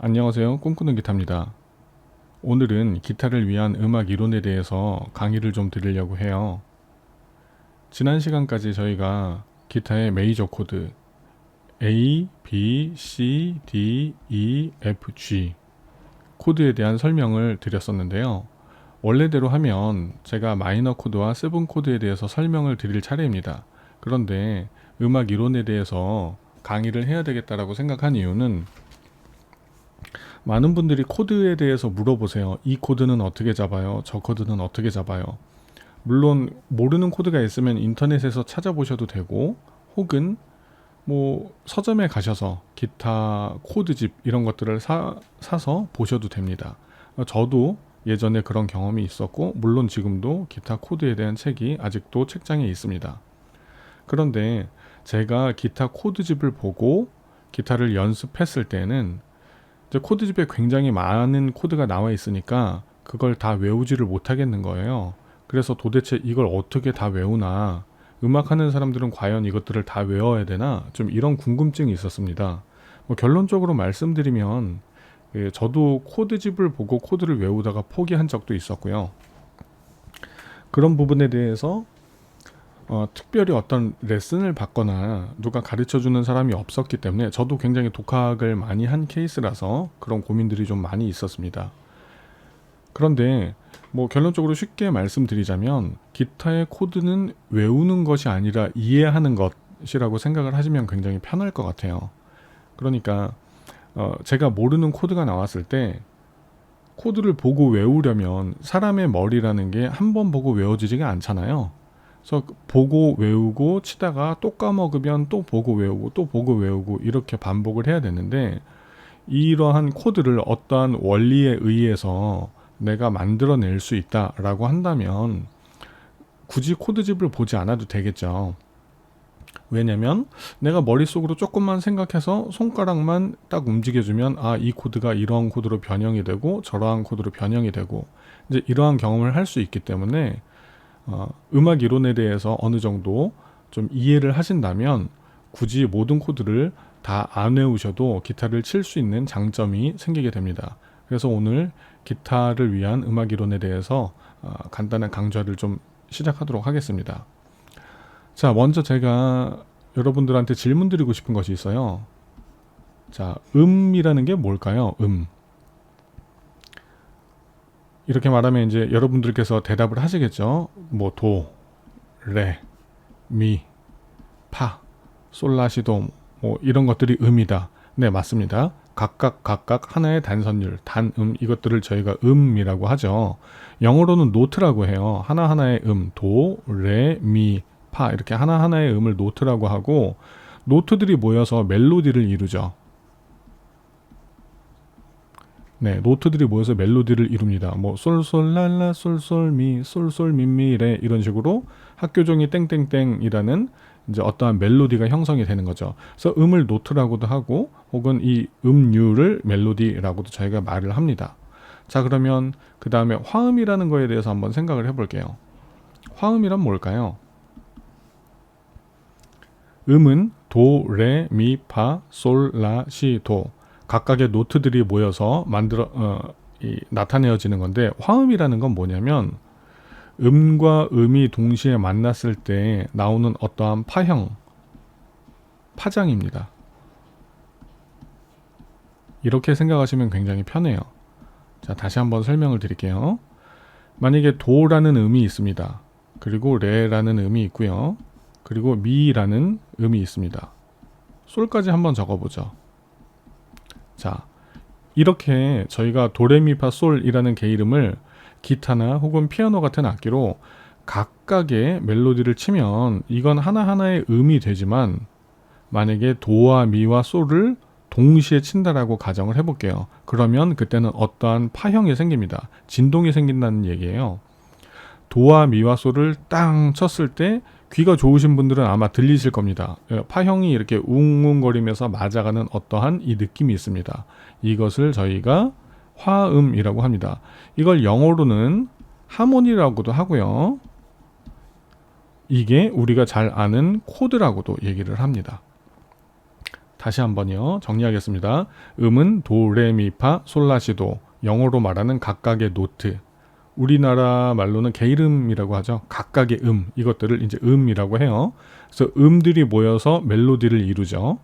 안녕하세요. 꿈꾸는 기타입니다. 오늘은 기타를 위한 음악 이론에 대해서 강의를 좀 드리려고 해요. 지난 시간까지 저희가 기타의 메이저 코드 A, B, C, D, E, F, G 코드에 대한 설명을 드렸었는데요. 원래대로 하면 제가 마이너 코드와 세븐 코드에 대해서 설명을 드릴 차례입니다. 그런데 음악 이론에 대해서 강의를 해야 되겠다라고 생각한 이유는 많은 분들이 코드에 대해서 물어보세요. 이 코드는 어떻게 잡아요? 저 코드는 어떻게 잡아요? 물론 모르는 코드가 있으면 인터넷에서 찾아보셔도 되고, 혹은 뭐 서점에 가셔서 기타 코드집 이런 것들을 사서 보셔도 됩니다. 저도 예전에 그런 경험이 있었고, 물론 지금도 기타 코드에 대한 책이 아직도 책장에 있습니다. 그런데 제가 기타 코드집을 보고 기타를 연습했을 때는 이제 코드집에 굉장히 많은 코드가 나와 있으니까 그걸 다 외우지를 못하겠는 거예요. 그래서 도대체 이걸 어떻게 다 외우나, 음악하는 사람들은 과연 이것들을 다 외워야 되나, 좀 이런 궁금증이 있었습니다. 뭐 결론적으로 말씀드리면 저도 코드집을 보고 코드를 외우다가 포기한 적도 있었고요. 그런 부분에 대해서 특별히 어떤 레슨을 받거나 누가 가르쳐주는 사람이 없었기 때문에 저도 굉장히 독학을 많이 한 케이스라서 그런 고민들이 좀 많이 있었습니다. 그런데 뭐 결론적으로 쉽게 말씀드리자면 기타의 코드는 외우는 것이 아니라 이해하는 것이라고 생각을 하시면 굉장히 편할 것 같아요. 그러니까 제가 모르는 코드가 나왔을 때 코드를 보고 외우려면 사람의 머리라는 게 한 번 보고 외워지지가 않잖아요. 그래서 보고 외우고 치다가 또 까먹으면 또 보고 외우고 또 보고 외우고 이렇게 반복을 해야 되는데, 이러한 코드를 어떠한 원리에 의해서 내가 만들어낼 수 있다라고 한다면 굳이 코드집을 보지 않아도 되겠죠. 왜냐면 내가 머릿속으로 조금만 생각해서 손가락만 딱 움직여주면 이 코드가 이러한 코드로 변형이 되고 저러한 코드로 변형이 되고 이제 이러한 경험을 할 수 있기 때문에 음악 이론에 대해서 어느 정도 좀 이해를 하신다면 굳이 모든 코드를 다 안 외우셔도 기타를 칠 수 있는 장점이 생기게 됩니다. 그래서 오늘 기타를 위한 음악 이론에 대해서 간단한 강좌를 좀 시작하도록 하겠습니다. 자, 먼저 제가 여러분들한테 질문 드리고 싶은 것이 있어요. 자, 음이라는 게 뭘까요? 이렇게 말하면 이제 여러분들께서 대답을 하시겠죠. 뭐 도, 레, 미, 파, 솔라시도 뭐 이런 것들이 음이다. 네, 맞습니다. 각각 하나의 단선율, 단음 이것들을 저희가 음이라고 하죠. 영어로는 노트라고 해요. 하나하나의 도, 레, 미, 파 이렇게 하나하나의 음을 노트라고 하고, 노트들이 모여서 멜로디를 이루죠. 네, 노트들이 모여서 멜로디를 이룹니다. 뭐 솔솔랄라 솔솔미 솔솔미미레 이런 식으로 학교 종이 땡땡땡이라는 이제 어떠한 멜로디가 형성이 되는 거죠. 그래서 음을 노트라고도 하고 혹은 이 음률을 멜로디라고도 저희가 말을 합니다. 자, 그러면 그 다음에 화음이라는 거에 대해서 한번 생각을 해볼게요. 화음이란 뭘까요? 음은 도, 레, 미, 파, 솔, 라, 시, 도 각각의 노트들이 모여서 나타내어지는 건데, 화음이라는 건 뭐냐면 음과 음이 동시에 만났을 때 나오는 어떠한 파장입니다. 이렇게 생각하시면 굉장히 편해요. 자, 다시 한번 설명을 드릴게요. 만약에 도라는 음이 있습니다. 그리고 레라는 음이 있고요. 그리고 미라는 음이 있습니다. 솔까지 한번 적어보죠. 자, 이렇게 저희가 도레미파솔이라는 개 이름을 기타나 혹은 피아노 같은 악기로 각각의 멜로디를 치면 이건 하나하나의 음이 되지만, 만약에 도와 미와 솔을 동시에 친다라고 가정을 해볼게요. 그러면 그때는 어떠한 파형이 생깁니다. 진동이 생긴다는 얘기예요. 도와 미와 솔을 땅 쳤을 때 귀가 좋으신 분들은 아마 들리실 겁니다. 파형이 이렇게 웅웅거리면서 맞아가는 어떠한 이 느낌이 있습니다. 이것을 저희가 화음이라고 합니다. 이걸 영어로는 하모니라고도 하고요. 이게 우리가 잘 아는 코드라고도 얘기를 합니다. 다시 한번요. 정리하겠습니다. 음은 도, 레, 미, 파, 솔, 라, 시, 도. 영어로 말하는 각각의 노트. 우리나라 말로는 게이름이라고 하죠. 각각의 이것들을 이제 음이라고 해요. 그래서 음들이 모여서 멜로디를 이루죠.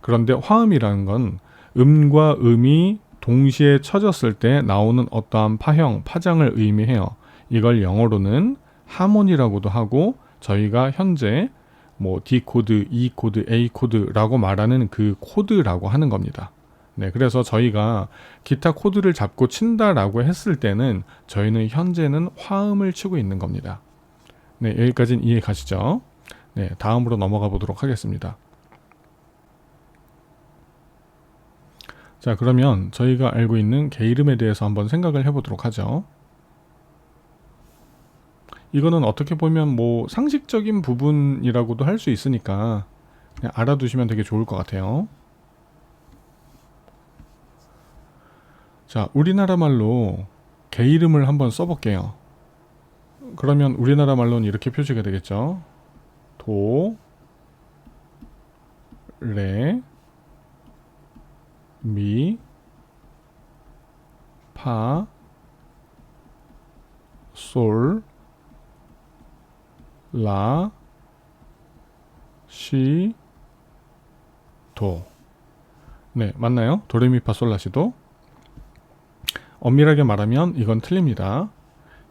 그런데 화음이라는 건 음과 음이 동시에 쳐졌을 때 나오는 어떠한 파형, 파장을 의미해요. 이걸 영어로는 하모니라고도 하고 저희가 현재 뭐 D 코드, E 코드, A 코드라고 말하는 그 코드라고 하는 겁니다. 네, 그래서 저희가 기타 코드를 잡고 친다라고 했을 때는 저희는 현재는 화음을 치고 있는 겁니다. 네, 여기까지는 이해 가시죠? 네, 다음으로 넘어가 보도록 하겠습니다. 자, 그러면 저희가 알고 있는 게이름에 대해서 한번 생각을 해보도록 하죠. 이거는 어떻게 보면 뭐 상식적인 부분이라고도 할 수 있으니까 그냥 알아두시면 되게 좋을 것 같아요. 자, 우리나라 말로 게이름을 한번 써볼게요. 그러면 우리나라 말로는 이렇게 표시가 되겠죠. 도, 레, 미, 파, 솔, 라, 시, 도. 네, 맞나요? 도레미파솔라시도. 엄밀하게 말하면 이건 틀립니다.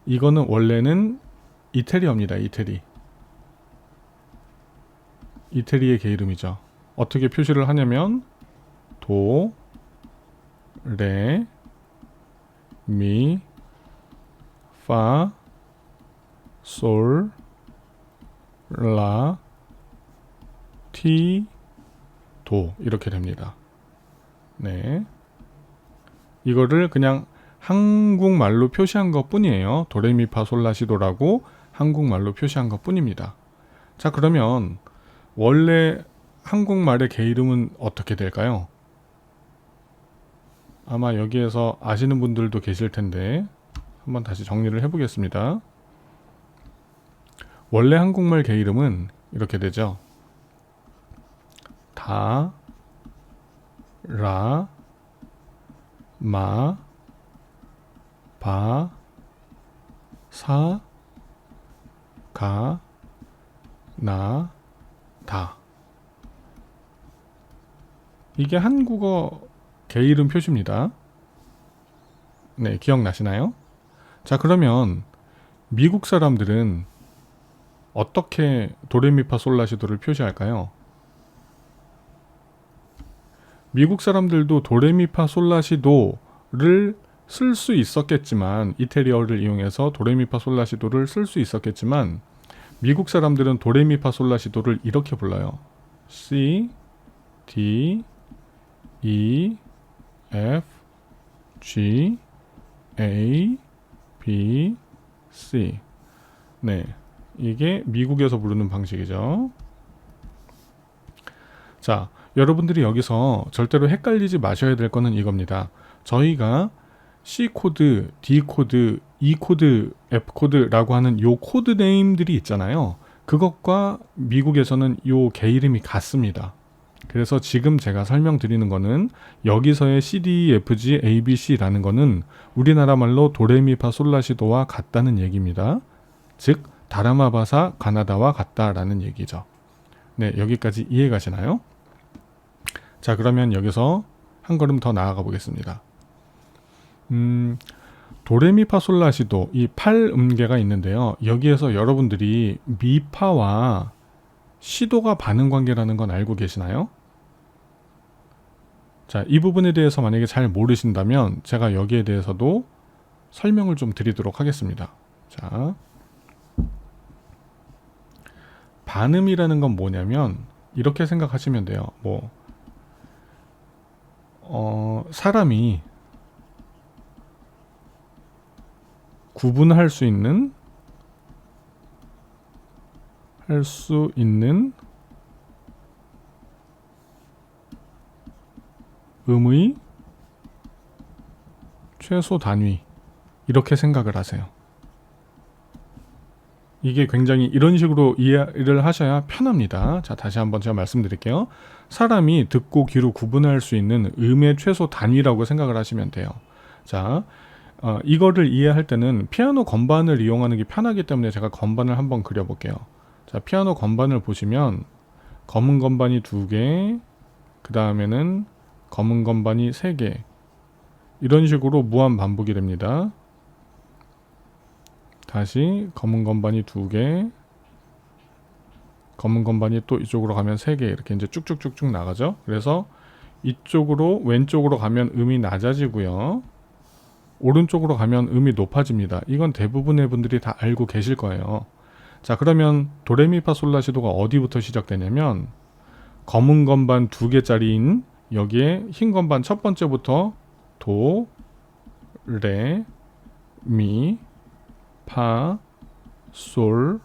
이거는 원래는 이태리어입니다. 이태리의 게이름이죠. 어떻게 표시를 하냐면 도, 레, 미, 파, 솔, 라, 티, 도 이렇게 됩니다. 네, 이거를 그냥 한국말로 표시한 것 뿐이에요. 도레미파솔라시도라고 한국말로 표시한 것 뿐입니다. 자, 그러면 원래 한국말의 게이름은 어떻게 될까요? 아마 여기에서 아시는 분들도 계실 텐데 한번 다시 정리를 해보겠습니다. 원래 한국말 게이름은 이렇게 되죠. 다, 라, 마, 바, 사, 가, 나, 다. 이게 한국어 게이름 표시입니다. 네, 기억나시나요? 자, 그러면 미국 사람들은 어떻게 도레미파솔라시도를 표시할까요? 미국 사람들도 도레미파솔라시도를 쓸 수 있었겠지만 이태리어를 이용해서 도레미파솔라시도를 쓸 수 있었겠지만 미국 사람들은 도레미파솔라시도를 이렇게 불러요. C, D, E, F, G, A, B, C. 네, 이게 미국에서 부르는 방식이죠. 자, 여러분들이 여기서 절대로 헷갈리지 마셔야 될 거는 이겁니다. 저희가 C 코드, D 코드, E 코드, F 코드라고 하는 요 코드 네임들이 있잖아요. 그것과 미국에서는 요 게이름이 같습니다. 그래서 지금 제가 설명드리는 거는 여기서의 C, D, F, G, A, B, C라는 거는 우리나라 말로 도레미파솔라시도와 같다는 얘기입니다. 즉 다라마바사 가나다와 같다라는 얘기죠. 네, 여기까지 이해 가시나요? 자, 그러면 여기서 한 걸음 더 나아가 보겠습니다. 도레미파솔라시도 이 8음계가 있는데요. 여기에서 여러분들이 미파와 시도가 반응 관계라는 건 알고 계시나요? 자, 이 부분에 대해서 만약에 잘 모르신다면 제가 여기에 대해서도 설명을 좀 드리도록 하겠습니다. 자, 반음이라는 건 뭐냐면 이렇게 생각하시면 돼요. 사람이 구분할 수 있는 음의 최소 단위 이렇게 생각을 하세요. 이게 굉장히 이런 식으로 이해를 하셔야 편합니다. 자, 다시 한번 제가 말씀드릴게요. 사람이 듣고 귀로 구분할 수 있는 음의 최소 단위라고 생각을 하시면 돼요. 자, 이거를 이해할 때는 피아노 건반을 이용하는 게 편하기 때문에 제가 건반을 한번 그려볼게요. 자, 피아노 건반을 보시면 검은 건반이 2개, 그 다음에는 검은 건반이 3개, 이런 식으로 무한 반복이 됩니다. 다시 검은 건반이 2개, 검은 건반이 또 이쪽으로 가면 3개, 이렇게 이제 쭉쭉쭉쭉 나가죠. 그래서 이쪽으로 왼쪽으로 가면 음이 낮아지고요, 오른쪽으로 가면 음이 높아집니다. 이건 대부분의 분들이 다 알고 계실 거예요. 자, 그러면 도레미파솔라시도가 어디부터 시작되냐면 검은 건반 2개짜리인 여기에 흰 건반 첫 번째부터 도, 레, 미, 파, 솔,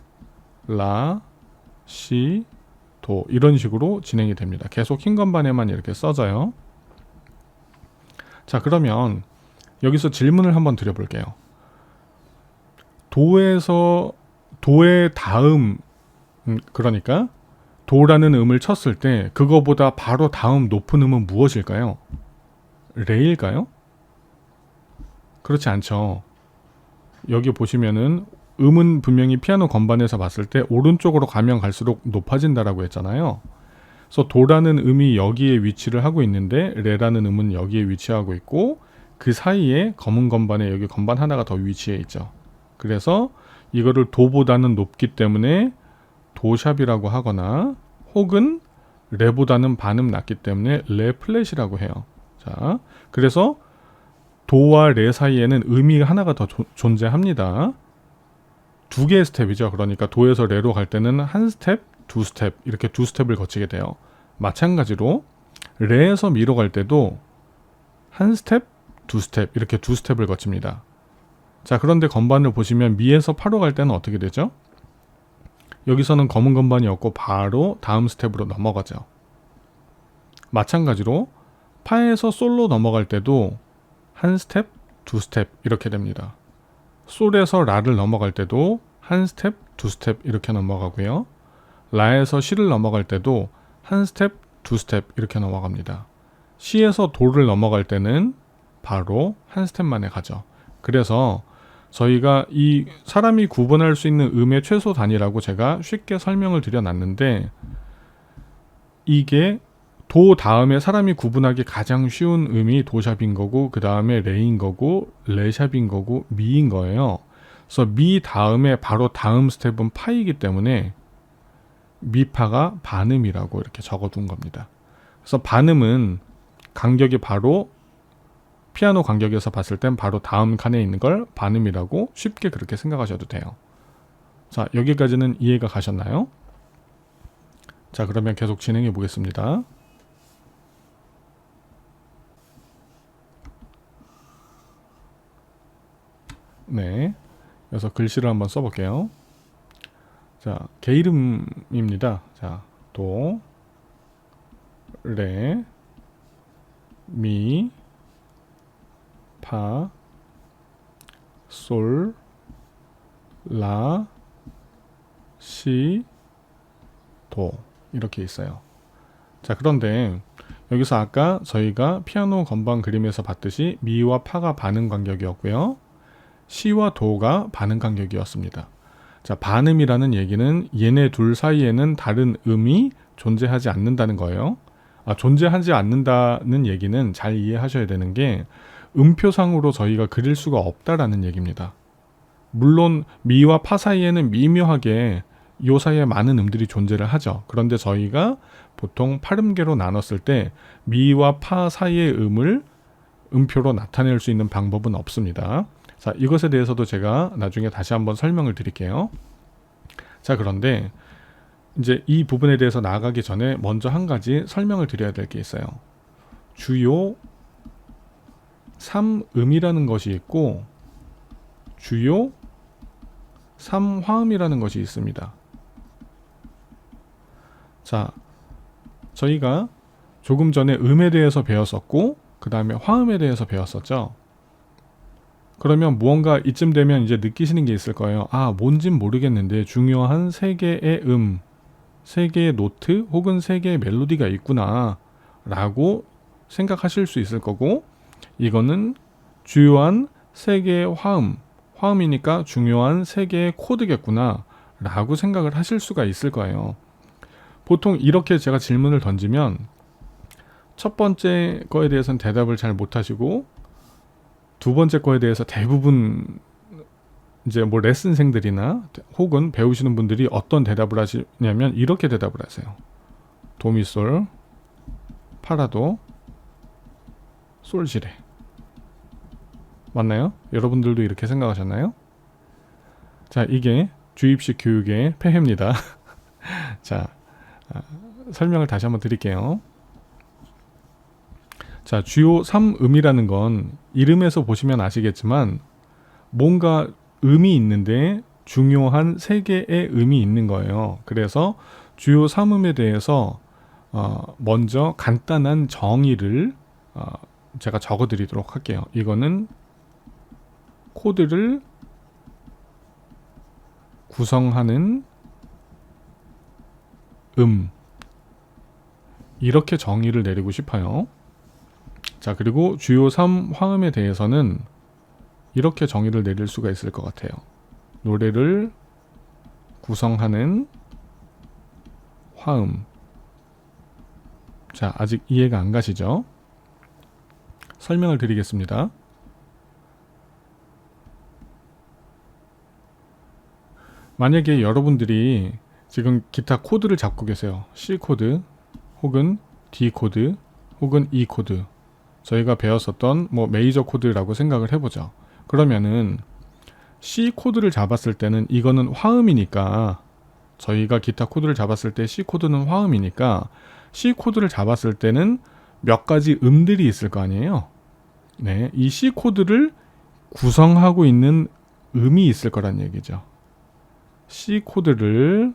라, 시, 도, 이런 식으로 진행이 됩니다. 계속 흰 건반에만 이렇게 써져요. 자, 그러면 여기서 질문을 한번 드려볼게요. 도의 다음, 그러니까 도라는 음을 쳤을 때 그거보다 바로 다음 높은 음은 무엇일까요? 레일까요? 그렇지 않죠. 여기 보시면은 음은 분명히 피아노 건반에서 봤을 때 오른쪽으로 가면 갈수록 높아진다라고 했잖아요. 그래서 도라는 음이 여기에 위치를 하고 있는데 레라는 음은 여기에 위치하고 있고 그 사이에 검은 건반에 여기 건반 하나가 더 위치해 있죠. 그래서 이거를 도보다는 높기 때문에 도샵이라고 하거나 혹은 레보다는 반음 낮기 때문에 레 플랫이라고 해요. 자, 그래서 도와 레 사이에는 음이 하나가 더 존재합니다. 2개의 스텝이죠. 그러니까 도에서 레로 갈 때는 한 스텝, 2스텝, 이렇게 2스텝을 거치게 돼요. 마찬가지로 레에서 미로 갈 때도 한 스텝, 2스텝, 이렇게 2스텝을 거칩니다. 자, 그런데 건반을 보시면 미에서 파로 갈 때는 어떻게 되죠? 여기서는 검은 건반이 없고 바로 다음 스텝으로 넘어가죠. 마찬가지로 파에서 솔로 넘어갈 때도 한 스텝, 2스텝 이렇게 됩니다. 솔에서 라를 넘어갈 때도 한 스텝, 2스텝 이렇게 넘어가고요. 라에서 시를 넘어갈 때도 한 스텝, 2스텝 이렇게 넘어갑니다. 시에서 도를 넘어갈 때는 바로 한 스텝 만에 가죠. 그래서 저희가 이 사람이 구분할 수 있는 음의 최소 단위라고 제가 쉽게 설명을 드려놨는데, 이게 도 다음에 사람이 구분하기 가장 쉬운 음이 도샵인 거고 그 다음에 레인 거고 레샵인 거고 미인 거예요. 그래서 미 다음에 바로 다음 스텝은 파이기 때문에 미파가 반음이라고 이렇게 적어둔 겁니다. 그래서 반음은 간격이 바로 피아노 간격에서 봤을 땐 바로 다음 칸에 있는 걸 반음이라고 쉽게 그렇게 생각하셔도 돼요. 자, 여기까지는 이해가 가셨나요? 자, 그러면 계속 진행해 보겠습니다. 네, 그래서 글씨를 한번 써볼게요. 자, 개 이름입니다. 자, 도, 레, 미, 파, 솔, 라, 시, 도 이렇게 있어요. 자, 그런데 여기서 아까 저희가 피아노 건반 그림에서 봤듯이 미와 파가 반음 간격이었고요, 시와 도가 반음 간격이었습니다. 자, 반음이라는 얘기는 얘네 둘 사이에는 다른 음이 존재하지 않는다는 거예요. 존재하지 않는다는 얘기는 잘 이해하셔야 되는 게 음표상으로 저희가 그릴 수가 없다라는 얘기입니다. 물론 미와 파 사이에는 미묘하게 이 사이에 많은 음들이 존재를 하죠. 그런데 저희가 보통 팔음계로 나눴을 때 미와 파 사이의 음을 음표로 나타낼 수 있는 방법은 없습니다. 자, 이것에 대해서도 제가 나중에 다시 한번 설명을 드릴게요. 자, 그런데 이제 이 부분에 대해서 나아가기 전에 먼저 한 가지 설명을 드려야 될 게 있어요. 주요 3음이라는 것이 있고 주요 3화음이라는 것이 있습니다. 자, 저희가 조금 전에 음에 대해서 배웠었고 그 다음에 화음에 대해서 배웠었죠. 그러면 무언가 이쯤 되면 이제 느끼시는 게 있을 거예요. 아, 뭔진 모르겠는데 중요한 세 개의 세 개의 노트 혹은 세 개의 멜로디가 있구나 라고 생각하실 수 있을 거고, 이거는 주요한 세 개의 화음이니까 중요한 세 개의 코드겠구나 라고 생각을 하실 수가 있을 거예요. 보통 이렇게 제가 질문을 던지면 첫 번째 거에 대해서는 대답을 잘 못하시고, 두 번째 거에 대해서 대부분 이제 뭐 레슨생들이나 혹은 배우시는 분들이 어떤 대답을 하시냐면 이렇게 대답을 하세요. 도미솔, 파라도, 솔시레. 맞나요? 여러분들도 이렇게 생각하셨나요? 자, 이게 주입식 교육의 폐해입니다. 자, 설명을 다시 한번 드릴게요. 자, 주요 3음이라는 건 이름에서 보시면 아시겠지만 뭔가 음이 있는데 중요한 세 개의 음이 있는 거예요. 그래서 주요 3음에 대해서 먼저 간단한 정의를 제가 적어 드리도록 할게요. 이거는 코드를 구성하는 이렇게 정의를 내리고 싶어요. 자, 그리고 주요 3 화음에 대해서는 이렇게 정의를 내릴 수가 있을 것 같아요. 노래를 구성하는 화음. 자, 아직 이해가 안 가시죠? 설명을 드리겠습니다. 만약에 여러분들이 지금 기타 코드를 잡고 계세요. C 코드 혹은 D 코드 혹은 E 코드, 저희가 배웠었던 뭐 메이저 코드라고 생각을 해보죠. 그러면은 C 코드를 잡았을 때는 이거는 화음이니까, 저희가 기타 코드를 잡았을 때 C 코드는 화음이니까 C 코드를 잡았을 때는 몇 가지 음들이 있을 거 아니에요. 네, 이 C 코드를 구성하고 있는 음이 있을 거란 얘기죠. C 코드를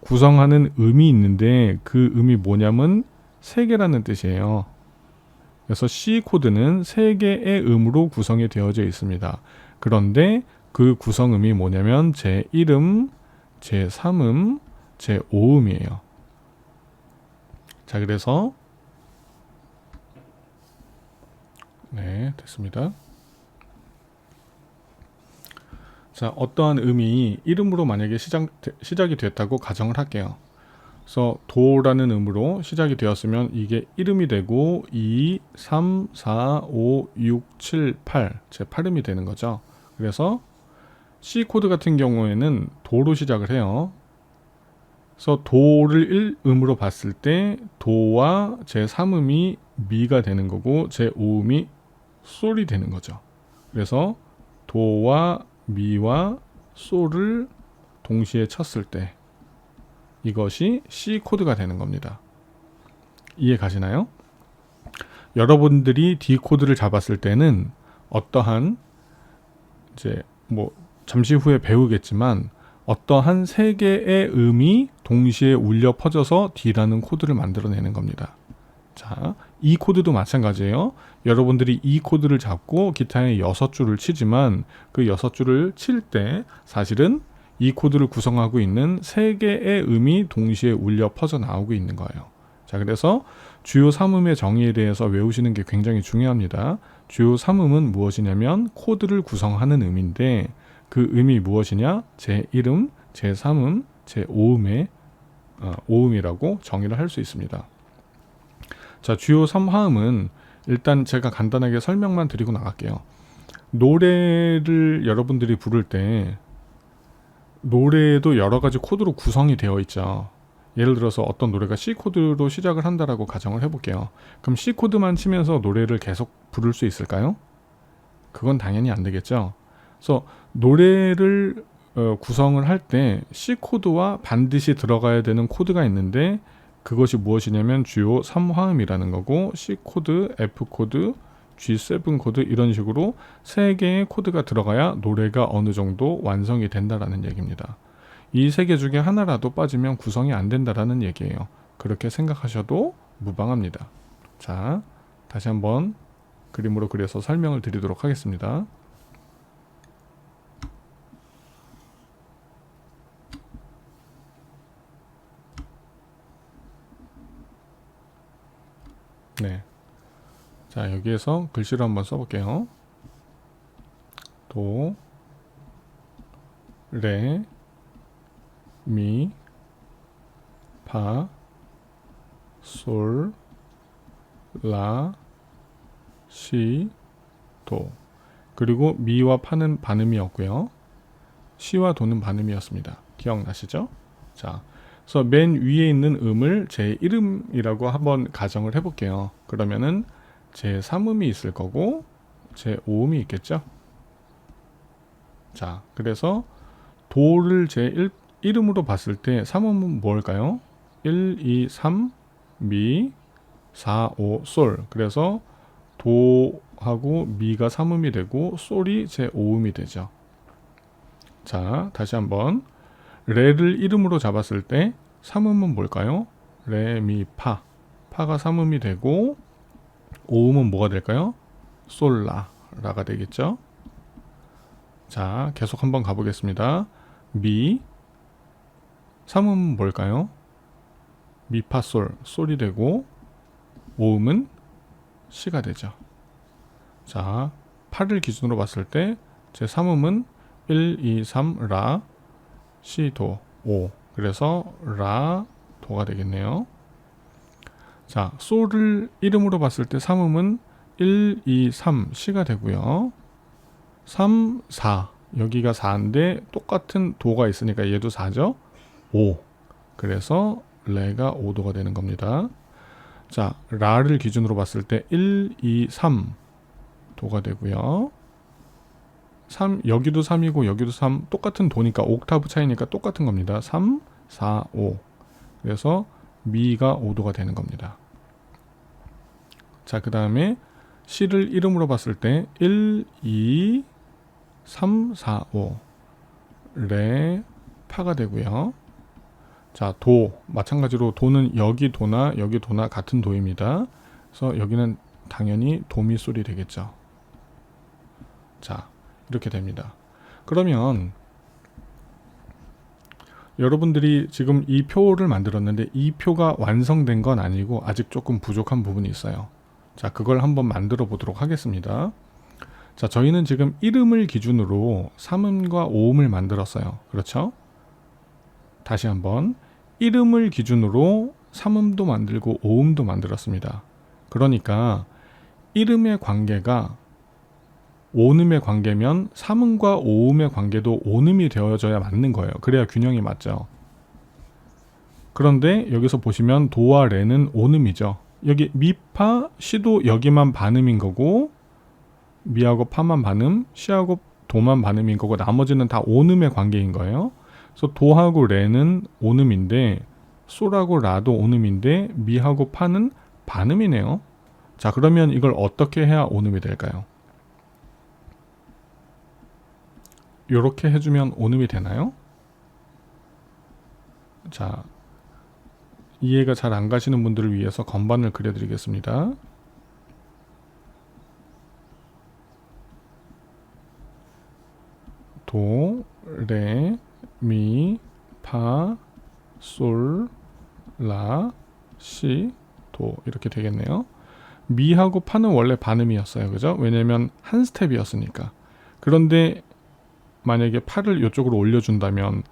구성하는 음이 있는데 그 음이 뭐냐면 세 개라는 뜻이에요. 그래서 C 코드는 세 개의 음으로 구성이 되어져 있습니다. 그런데 그 구성음이 뭐냐면 제1음, 제3음, 제5음이에요. 자, 그래서 네, 됐습니다. 자, 어떠한 음이 1음으로 만약에 시작이 됐다고 가정을 할게요. 그래서 도라는 음으로 시작이 되었으면 이게 1음이 되고 2, 3, 4, 5, 6, 7, 8 제 8음이 되는 거죠. 그래서 C 코드 같은 경우에는 도로 시작을 해요. 그래서 도를 1음으로 봤을 때 도와 제 3음이 미가 되는 거고 제 5음이 솔이 되는 거죠. 그래서 도와 미와 솔을 동시에 쳤을 때 이것이 C 코드가 되는 겁니다. 이해 가시나요? 여러분들이 D 코드를 잡았을 때는 어떠한 이제 뭐 잠시 후에 배우겠지만 어떠한 세 개의 음이 동시에 울려 퍼져서 D라는 코드를 만들어내는 겁니다. 자, E 코드도 마찬가지예요. 여러분들이 E 코드를 잡고 기타에 6줄을 치지만 그 6줄을 칠 때 사실은 이 코드를 구성하고 있는 세 개의 음이 동시에 울려 퍼져 나오고 있는 거예요. 자, 그래서 주요 3음의 정의에 대해서 외우시는 게 굉장히 중요합니다. 주요 3음은 무엇이냐면 코드를 구성하는 음인데 그 음이 무엇이냐? 제1음, 제3음, 제5음의 5음이라고 정의를 할 수 있습니다. 자, 주요 3화음은 일단 제가 간단하게 설명만 드리고 나갈게요. 노래를 여러분들이 부를 때 노래도 여러 가지 코드로 구성이 되어 있죠. 예를 들어서 어떤 노래가 C 코드로 시작을 한다라고 가정을 해볼게요. 그럼 C 코드만 치면서 노래를 계속 부를 수 있을까요? 그건 당연히 안 되겠죠. 그래서 노래를 구성을 할 때 C 코드와 반드시 들어가야 되는 코드가 있는데 그것이 무엇이냐면 주요 3화음이라는 거고 C 코드, F 코드, G7 코드 이런 식으로 세 개의 코드가 들어가야 노래가 어느 정도 완성이 된다라는 얘기입니다. 이 세 개 중에 하나라도 빠지면 구성이 안 된다라는 얘기예요. 그렇게 생각하셔도 무방합니다. 자, 다시 한번 그림으로 그려서 설명을 드리도록 하겠습니다. 네. 자, 여기에서 글씨로 한번 써볼게요. 도, 레, 미, 파, 솔, 라, 시, 도. 그리고 미와 파는 반음이었고요. 시와 도는 반음이었습니다. 기억나시죠? 자, 그래서 맨 위에 있는 음을 제 이름이라고 한번 가정을 해볼게요. 그러면은 제 3음이 있을 거고 제 5음이 있겠죠? 자, 그래서 도를 제 1음으로 봤을 때 3음은 뭘까요? 1, 2, 3, 미, 4, 5, 솔. 그래서 도하고 미가 3음이 되고 솔이 제 5음이 되죠. 자, 다시 한번 레를 1음으로 잡았을 때 3음은 뭘까요? 레, 미, 파. 파가 3음이 되고 5음은 뭐가 될까요? 솔, 라. 라가 되겠죠. 자, 계속 한번 가보겠습니다. 미 3음은 뭘까요? 미, 파, 솔. 솔이 되고 5음은 시가 되죠. 자, 파를 기준으로 봤을 때 제 3음은 1, 2, 3, 라, 시, 도, 5. 그래서 라, 도가 되겠네요. 자, 솔을 이름으로 봤을 때 3음은 1, 2, 3, 시가 되고요. 3, 4. 여기가 4인데 똑같은 도가 있으니까 얘도 4죠. 5. 그래서 레가 5도가 되는 겁니다. 자, 라를 기준으로 봤을 때 1, 2, 3 도가 되고요. 3, 여기도 3이고 여기도 3 똑같은 도니까 옥타브 차이니까 똑같은 겁니다. 3, 4, 5. 그래서 미가 5도가 되는 겁니다. 자, 그 다음에 시를 이름으로 봤을 때 1, 2, 3, 4, 5 레, 파가 되고요. 자, 도 마찬가지로 도는 여기 도나 여기 도나 같은 도입니다. 그래서 여기는 당연히 도미솔이 되겠죠. 자, 이렇게 됩니다. 그러면 여러분들이 지금 이 표를 만들었는데 이 표가 완성된 건 아니고 아직 조금 부족한 부분이 있어요. 자, 그걸 한번 만들어 보도록 하겠습니다. 자, 저희는 지금 1음을 기준으로 3음과 5음을 만들었어요. 그렇죠? 다시 한번 1음을 기준으로 3음도 만들고 5음도 만들었습니다. 그러니까 1음의 관계가 5음의 관계면 3음과 5음의 관계도 5음이 되어져야 맞는 거예요. 그래야 균형이 맞죠. 그런데 여기서 보시면 도와 레는 5음이죠. 여기 미파, 시도 여기만 반음인 거고 미하고 파만 반음, 시하고 도만 반음인 거고 나머지는 다 5음의 관계인 거예요. 그래서 도하고 레는 5음인데 솔하고 라도 5음인데 미하고 파는 반음이네요. 자, 그러면 이걸 어떻게 해야 5음이 될까요? 이렇게 해주면 5음이 되나요? 자, 이해가 잘 안 가시는 분들을 위해서 건반을 그려드리겠습니다. 도, 레, 미, 파, 솔, 라, 시, 도 이렇게 되겠네요. 미하고 파는 원래 반음이었어요. 그죠? 왜냐면 한 스텝이었으니까. 그런데 만약에 파를 이쪽으로 올려준다면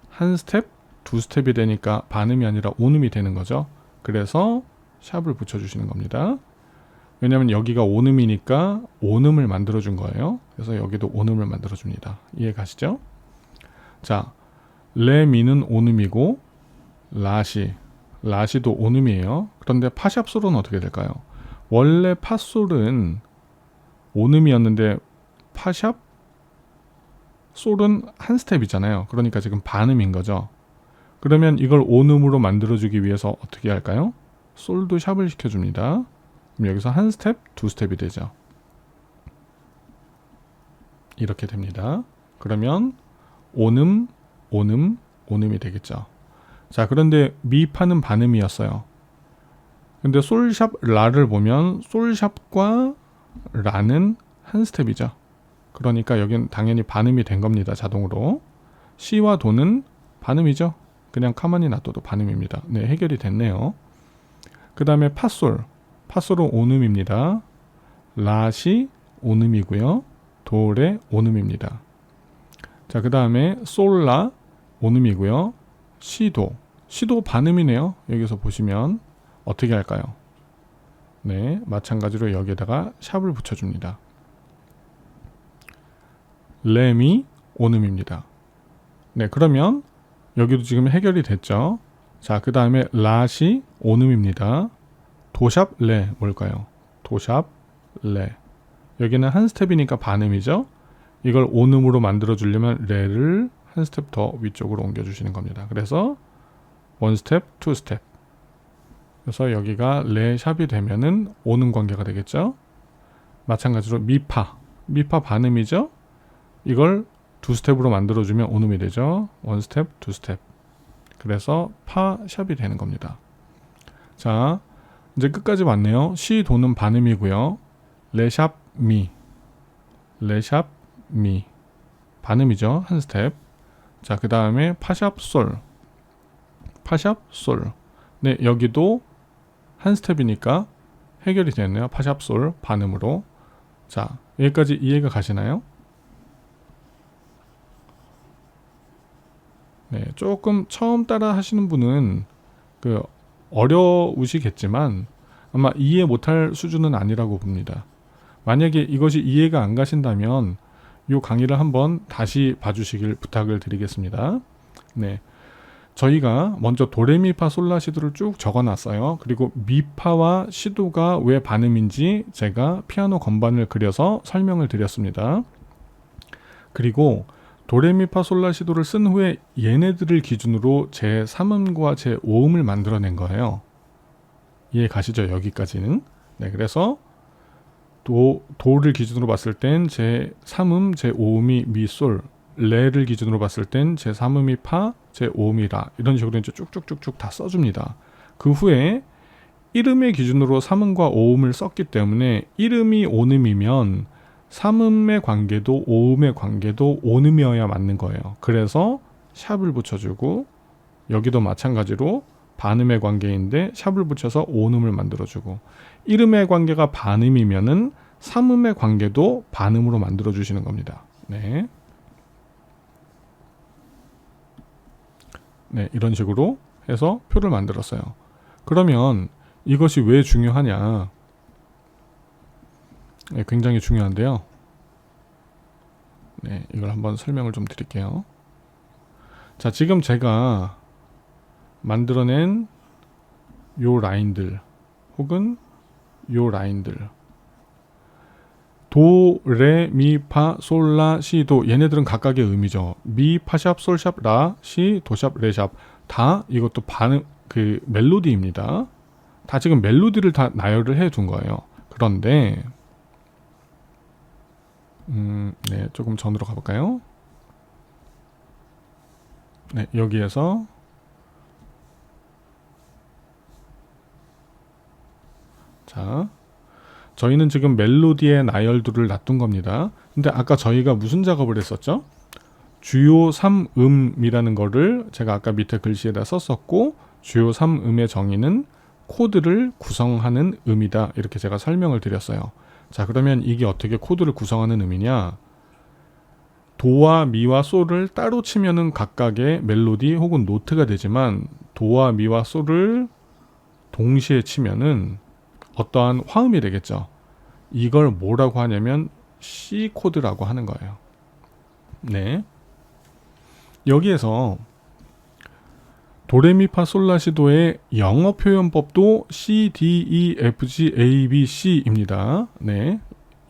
한 스텝, 두 스텝이 되니까 반음이 아니라 온음이 되는 거죠. 그래서 샵을 붙여주시는 겁니다. 왜냐면 여기가 온음이니까 온음을 만들어준 거예요. 그래서 여기도 온음을 만들어줍니다. 이해 가시죠? 자, 레미는 온음이고 라시도 온음이에요. 그런데 파샵솔은 어떻게 될까요? 원래 파솔은 온음이었는데 파샵 솔은 한 스텝이잖아요. 그러니까 지금 반음인 거죠. 그러면 이걸 온음으로 만들어주기 위해서 어떻게 할까요? 솔도 샵을 시켜줍니다. 그럼 여기서 한 스텝, 두 스텝이 되죠. 이렇게 됩니다. 그러면 온음, 온음, 온음이 되겠죠. 자, 그런데 미파는 반음이었어요. 근데 솔샵 라를 보면 솔샵과 라는 한 스텝이죠. 그러니까 여긴 당연히 반음이 된 겁니다. 자동으로. 시와 도는 반음이죠. 그냥 가만히 놔둬도 반음입니다. 네, 해결이 됐네요. 그 다음에 파솔. 파솔은 온음입니다. 라시 온음이고요. 도레 온음입니다. 자, 그 다음에 솔라 온음이고요. 시도. 시도 반음이네요. 여기서 보시면 어떻게 할까요? 네, 마찬가지로 여기에다가 샵을 붙여줍니다. 레미 온음입니다. 네, 그러면 여기도 지금 해결이 됐죠. 자, 그 다음에 라시 온음입니다. 도샵 레 뭘까요? 도샵 레. 여기는 한 스텝이니까 반음이죠. 이걸 온음으로 만들어 주려면 레를 한 스텝 더 위쪽으로 옮겨 주시는 겁니다. 그래서 원 스텝, 투 스텝. 그래서 여기가 레 샵이 되면은 오는 관계가 되겠죠. 마찬가지로 미파. 미파 반음이죠. 이걸 두 스텝으로 만들어주면 온음이 되죠. 원 스텝, 투 스텝. 그래서 파 샵이 되는 겁니다. 자, 이제 끝까지 왔네요. 시 도는 반음이고요. 레샵 미. 레샵 미. 반음이죠. 한 스텝. 자, 그 다음에 파샵 솔. 파샵 솔. 네, 여기도 한 스텝이니까 해결이 됐네요. 파샵 솔 반음으로. 자, 여기까지 이해가 가시나요? 네, 조금 처음 따라 하시는 분은 어려우시겠지만 아마 이해 못할 수준은 아니라고 봅니다. 만약에 이것이 이해가 안 가신다면 이 강의를 한번 다시 봐주시길 부탁을 드리겠습니다. 네, 저희가 먼저 도레미파 솔라시도를 쭉 적어놨어요. 그리고 미파와 시도가 왜 반음인지 제가 피아노 건반을 그려서 설명을 드렸습니다. 그리고 도레미파 솔라시도를 쓴 후에 얘네들을 기준으로 제 3음과 제 5음을 만들어낸 거예요. 이해 가시죠? 여기까지는. 네, 그래서 도를 기준으로 봤을 땐 제 3음, 제 5음이 미, 솔, 레를 기준으로 봤을 땐 제 3음이 파, 제 5음이 라, 이런 식으로 이제 쭉쭉쭉쭉 다 써줍니다. 그 후에 1음의 기준으로 3음과 5음을 썼기 때문에 1음이 5음이면 3음의 관계도 5음의 관계도 5음이어야 맞는 거예요. 그래서 샵을 붙여주고 여기도 마찬가지로 반음의 관계인데 샵을 붙여서 5음을 만들어주고 1음의 관계가 반음이면은 3음의 관계도 반음으로 만들어주시는 겁니다. 네. 네, 이런 식으로 해서 표를 만들었어요. 그러면 이것이 왜 중요하냐? 네, 굉장히 중요한데요. 네, 이걸 한번 설명을 좀 드릴게요. 자, 지금 제가 만들어낸 요 라인들 혹은 요 라인들 도, 레, 미, 파, 솔, 라, 시, 도 얘네들은 각각의 음이죠. 미, 파샵, 솔샵, 라, 시, 도샵, 레샵 다 이것도 반음 멜로디입니다. 다 지금 멜로디를 다 나열을 해 둔 거예요. 그런데 네, 조금 전으로 가볼까요? 네, 여기에서 자, 저희는 지금 멜로디의 나열들을 놔둔 겁니다. 근데 아까 저희가 무슨 작업을 했었죠? 주요 3음이라는 거를 제가 아까 밑에 글씨에다 썼었고 주요 3음의 정의는 코드를 구성하는 음이다. 이렇게 제가 설명을 드렸어요. 자, 그러면 이게 어떻게 코드를 구성하는 음이냐? 도와 미와 솔을 따로 치면은 각각의 멜로디 혹은 노트가 되지만 도와 미와 솔을 동시에 치면은 어떠한 화음이 되겠죠. 이걸 뭐라고 하냐면 C 코드라고 하는 거예요. 네. 여기에서 도레미파솔라시도의 영어 표현법도 C, D, E, F, G, A, B, C입니다. 네.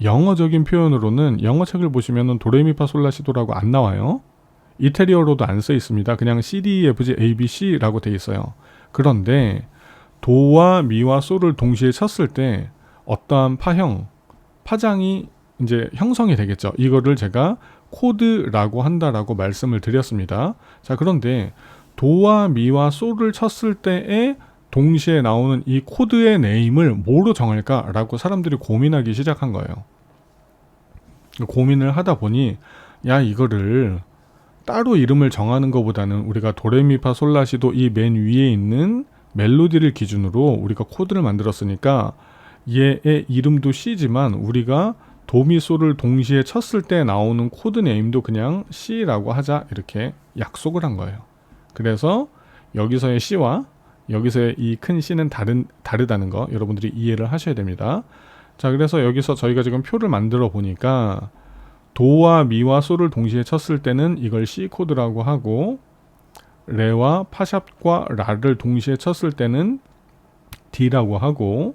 영어적인 표현으로는 영어 책을 보시면 도레미파솔라시도라고 안 나와요. 이태리어로도 안 써 있습니다. 그냥 C, D, E, F, G, A, B, C라고 돼 있어요. 그런데 도와 미와 솔을 동시에 쳤을 때 어떠한 파장이 이제 형성이 되겠죠. 이거를 제가 코드라고 한다라고 말씀을 드렸습니다. 자, 그런데 도와 미와 솔을 쳤을 때의 동시에 나오는 이 코드의 네임을 뭐로 정할까라고 사람들이 고민하기 시작한 거예요. 고민을 하다 보니 야 이거를 따로 이름을 정하는 것보다는 우리가 도레미파솔라시도 이 맨 위에 있는 멜로디를 기준으로 우리가 코드를 만들었으니까 얘의 이름도 C지만 우리가 도미솔을 동시에 쳤을 때 나오는 코드 네임도 그냥 C라고 하자 이렇게 약속을 한 거예요. 그래서 여기서의 C와 여기서의 이 큰 C는 다르다는 거 여러분들이 이해를 하셔야 됩니다. 자, 그래서 여기서 저희가 지금 표를 만들어 보니까 도와 미와 솔을 동시에 쳤을 때는 이걸 C 코드라고 하고 레와 파샵과 라를 동시에 쳤을 때는 D라고 하고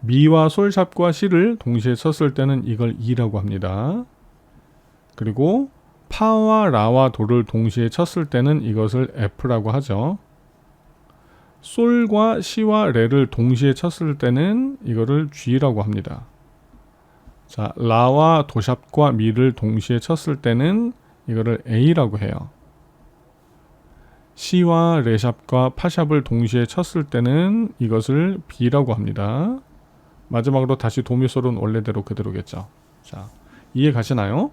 미와 솔샵과 C를 동시에 쳤을 때는 이걸 E라고 합니다. 그리고 파와 라와 도를 동시에 쳤을 때는 이것을 F라고 하죠. 솔과 C와 레를 동시에 쳤을 때는 이거를 G라고 합니다. 자, 라와 도샵과 미를 동시에 쳤을 때는 이거를 A라고 해요. C와 레샵과 파샵을 동시에 쳤을 때는 이것을 B라고 합니다. 마지막으로 다시 도미솔은 원래대로 그대로겠죠. 자, 이해 가시나요?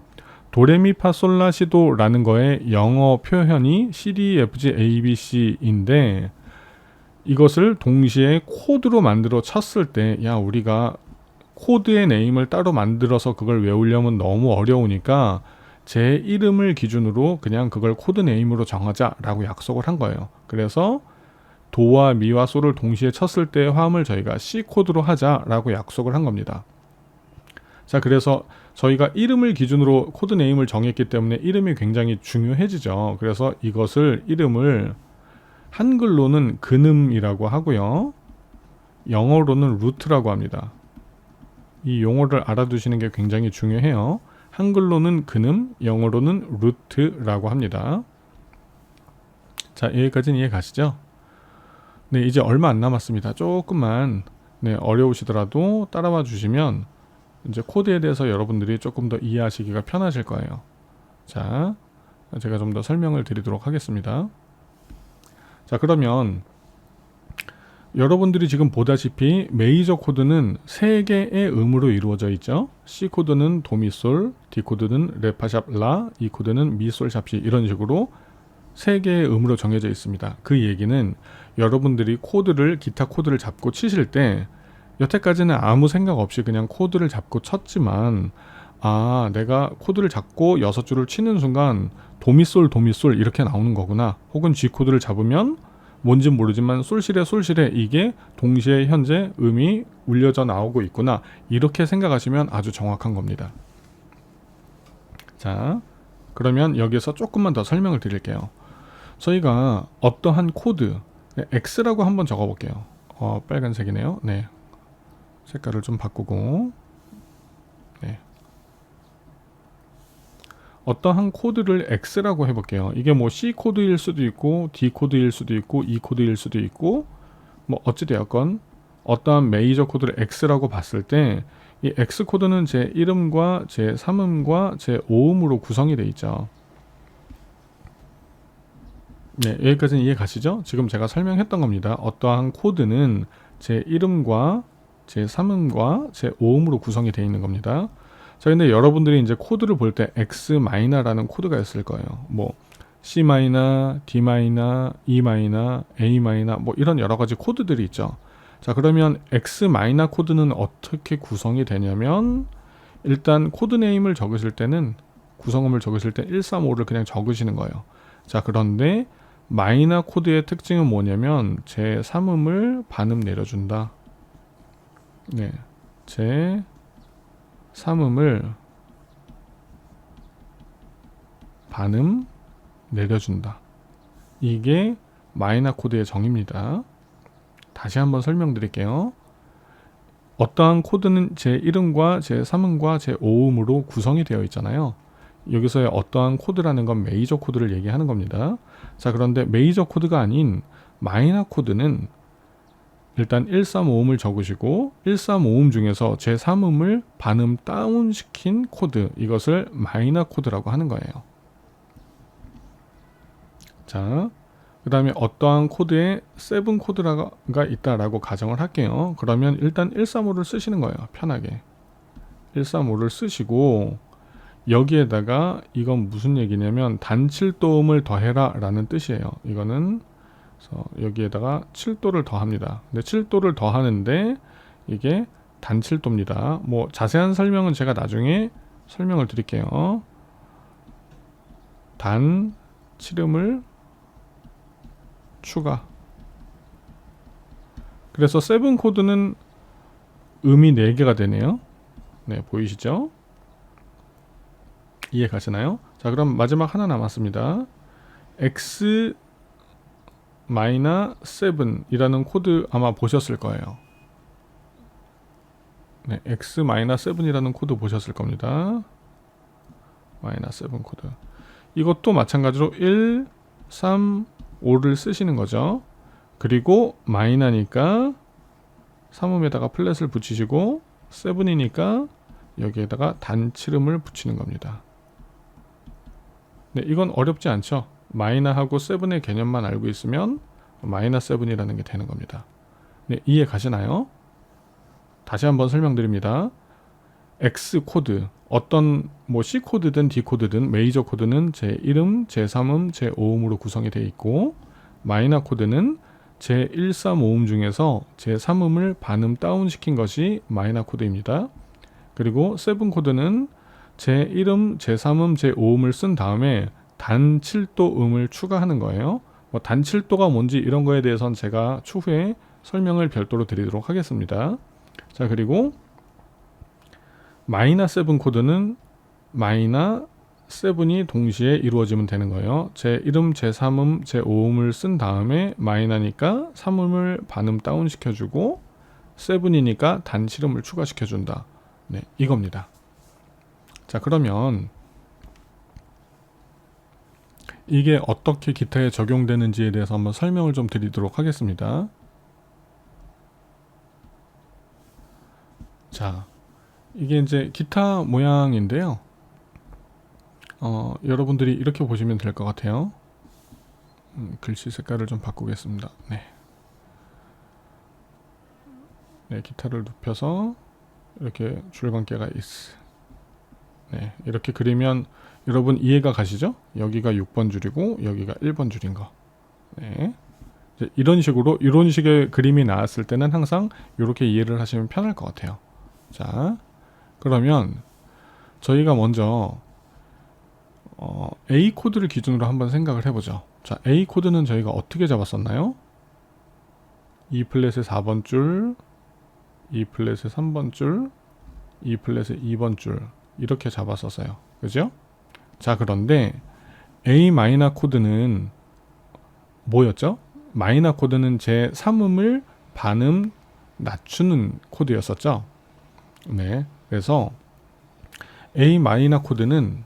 도레미파솔라시도라는 거의 영어 표현이 CDFG ABC인데 이것을 동시에 코드로 만들어 쳤을 때 야 우리가 코드의 네임을 따로 만들어서 그걸 외우려면 너무 어려우니까 제 이름을 기준으로 그냥 그걸 코드 네임으로 정하자라고 약속을 한 거예요. 그래서 도와 미와 솔을 동시에 쳤을 때의 화음을 저희가 C 코드로 하자라고 약속을 한 겁니다. 자, 그래서 저희가 이름을 기준으로 코드 네임을 정했기 때문에 이름이 굉장히 중요해지죠. 그래서 이것을 이름을 한글로는 근음이라고 하고요. 영어로는 루트라고 합니다. 이 용어를 알아두시는 게 굉장히 중요해요. 한글로는 근음, 영어로는 루트라고 합니다. 자, 여기까지는 이해 가시죠? 네, 이제 얼마 안 남았습니다. 조금만 어려우시더라도 따라와 주시면 이제 코드에 대해서 여러분들이 조금 더 이해하시기가 편하실 거예요. 자, 제가 좀 더 설명을 드리도록 하겠습니다. 자, 그러면 여러분들이 지금 보다시피 메이저 코드는 3개의 음으로 이루어져 있죠. C 코드는 도미솔, D 코드는 레파샵 라, E 코드는 미솔샵시 이런 식으로 3개의 음으로 정해져 있습니다. 그 얘기는 여러분들이 기타 코드를 잡고 치실 때 여태까지는 아무 생각 없이 그냥 코드를 잡고 쳤지만 내가 코드를 잡고 6줄을 치는 순간 도미솔 도미솔 이렇게 나오는 거구나. 혹은 G 코드를 잡으면 뭔진 모르지만 솔실에 이게 동시에 현재 음이 울려져 나오고 있구나. 이렇게 생각하시면 아주 정확한 겁니다. 자, 그러면 여기서 조금만 더 설명을 드릴게요. 저희가 어떠한 코드 X라고 한번 적어볼게요. 빨간색이네요. 네, 색깔을 좀 바꾸고 네. 어떠한 코드를 X라고 해볼게요. 이게 뭐 C 코드일 수도 있고 D 코드일 수도 있고 E 코드일 수도 있고 뭐 어찌되었건 어떠한 메이저 코드를 X라고 봤을 때 이 X 코드는 제 1음과 제 3음과 제 5음으로 구성이 되어 있죠. 네, 여기까지는 이해 가시죠? 지금 제가 설명했던 겁니다. 어떠한 코드는 제 1음과 제 3음과 제 5음으로 구성이 되어 있는 겁니다. 자, 근데 여러분들이 이제 코드를 볼 때 X 마이너라는 코드가 있을 거예요. 뭐 C 마이너, D 마이너, E 마이너, A 마이너 뭐 이런 여러 가지 코드들이 있죠. 자, 그러면 X 마이너 코드는 어떻게 구성이 되냐면 일단 코드 네임을 적으실 때는 구성음을 적으실 때 135를 그냥 적으시는 거예요. 자, 그런데 마이너 코드의 특징은 뭐냐면 제 3음을 반음 내려준다. 네, 제 3음을 반음 내려준다. 이게 마이너 코드의 정의입니다. 다시 한번 설명드릴게요. 어떠한 코드는 제 1음과 제 3음과 제 5음으로 구성이 되어 있잖아요. 여기서의 어떠한 코드라는 건 메이저 코드를 얘기하는 겁니다. 자, 그런데 메이저 코드가 아닌 마이너 코드는 일단 135음을 적으시고 135음 중에서 제3음을 반음 다운시킨 코드, 이것을 마이너 코드라고 하는 거예요. 자, 그 다음에 어떠한 코드에 7 코드가 있다라고 가정을 할게요. 그러면 일단 135를 쓰시는 거예요. 편하게 135를 쓰시고, 여기에다가 이건 무슨 얘기냐면 단칠도음을 더해라 라는 뜻이에요. 이거는 그래서 여기에다가 7도를 더합니다. 근데 7도를 더하는데 이게 단칠도입니다. 뭐 자세한 설명은 제가 나중에 설명을 드릴게요. 단 7음을 추가. 그래서 7 코드는 음이 4개가 되네요. 네, 보이시죠? 이해 가시나요? 자, 그럼 마지막 하나 남았습니다. x 7이라는 코드 아마 보셨을 거예요. 네, x 7이라는 코드 보셨을 겁니다. -7 코드. 이것도 마찬가지로 1, 3, 5를 쓰시는 거죠. 그리고 마이너니까 3음에다가 플랫을 붙이시고 7이니까 여기에다가 단칠음을 붙이는 겁니다. 네, 이건 어렵지 않죠. 마이너하고 7의 개념만 알고 있으면 -7이라는 게 되는 겁니다. 네, 이해 가시나요? 다시 한번 설명드립니다. X 코드, 어떤 뭐 C 코드든 D 코드든 메이저 코드는 제1음, 제3음, 제5음으로 구성이 되어 있고, 마이너 코드는 제1, 3, 5음 중에서 제3음을 반음 다운시킨 것이 마이너 코드입니다. 그리고 7 코드는 제1음, 제3음, 제5음을 쓴 다음에 단 7도 음을 추가하는 거예요. 뭐 단 7도가 뭔지 이런 거에 대해서는 제가 추후에 설명을 별도로 드리도록 하겠습니다. 자, 그리고 -7 코드는 -7이 동시에 이루어지면 되는 거예요. 제1음, 제3음, 제5음을 쓴 다음에 마이너니까 3음을 반음 다운 시켜주고 7이니까 단 7음을 추가시켜준다. 네, 이겁니다. 자, 그러면 이게 어떻게 기타에 적용되는지에 대해서 한번 설명을 좀 드리도록 하겠습니다. 자, 이게 이제 기타 모양인데요. 여러분들이 이렇게 보시면 될 것 같아요. 글씨 색깔을 좀 바꾸겠습니다. 네. 네, 기타를 눕혀서 이렇게 줄감개가 있어. 네, 이렇게 그리면 여러분 이해가 가시죠? 여기가 6번 줄이고 여기가 1번 줄인 거. 네. 이제 이런 식의 그림이 나왔을 때는 항상 이렇게 이해를 하시면 편할 것 같아요. 자, 그러면 저희가 먼저 A 코드를 기준으로 한번 생각을 해보죠. 자, A 코드는 저희가 어떻게 잡았었나요? E 플랫의 4번 줄, E 플랫의 3번 줄, E 플랫의 2번 줄 이렇게 잡았었어요. 그죠? 자, 그런데 A 마이너 코드는 뭐였죠? 마이너 코드는 제 3음을 반음 낮추는 코드였었죠. 네, 그래서 A 마이너 코드는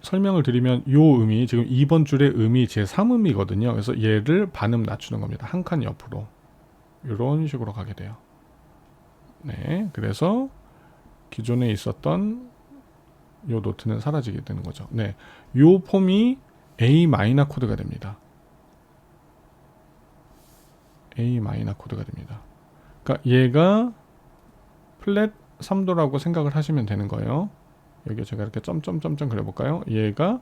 설명을 드리면 요 음이 지금 2번 줄의 음이 제 3음이거든요. 그래서 얘를 반음 낮추는 겁니다. 한 칸 옆으로 이런 식으로 가게 돼요. 네, 그래서 기존에 있었던 요 노트는 사라지게 되는 거죠. 네, 요 폼이 A 마이너 코드가 됩니다. A 마이너 코드가 됩니다. 그러니까 얘가 플랫 3도라고 생각을 하시면 되는 거예요. 여기 제가 이렇게 점점점점 그려볼까요? 얘가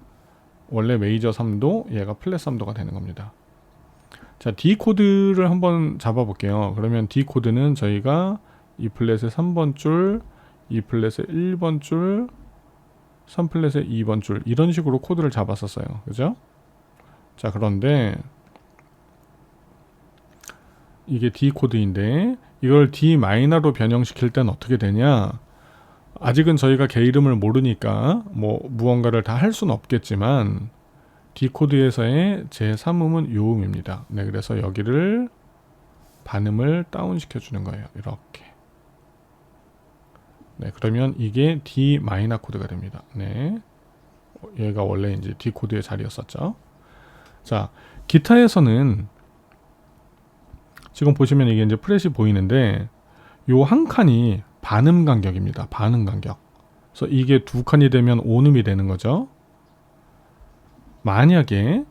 원래 메이저 3도, 얘가 플랫 3도가 되는 겁니다. 자, D 코드를 한번 잡아볼게요. 그러면 D 코드는 저희가 E 플랫의 3번 줄, E 플랫의 1번 줄, 3 플랫의 2번 줄 이런 식으로 코드를 잡았었어요. 그죠? 자, 그런데 이게 D 코드인데 이걸 D 마이너로 변형시킬 땐 어떻게 되냐? 아직은 저희가 걔 이름을 모르니까 뭐 무언가를 다 할 수는 없겠지만 D 코드에서의 제3음은 요음입니다. 네, 그래서 여기를 반음을 다운 시켜주는 거예요. 이렇게. 네, 그러면 이게 D 마이너 코드가 됩니다. 네, 얘가 원래 이제 D 코드의 자리였었죠. 자, 기타에서는 지금 보시면 이게 이제 프렛이 보이는데 요 한 칸이 반음 간격입니다. 반음 간격. 그래서 이게 두 칸이 되면 온음이 되는 거죠. 만약에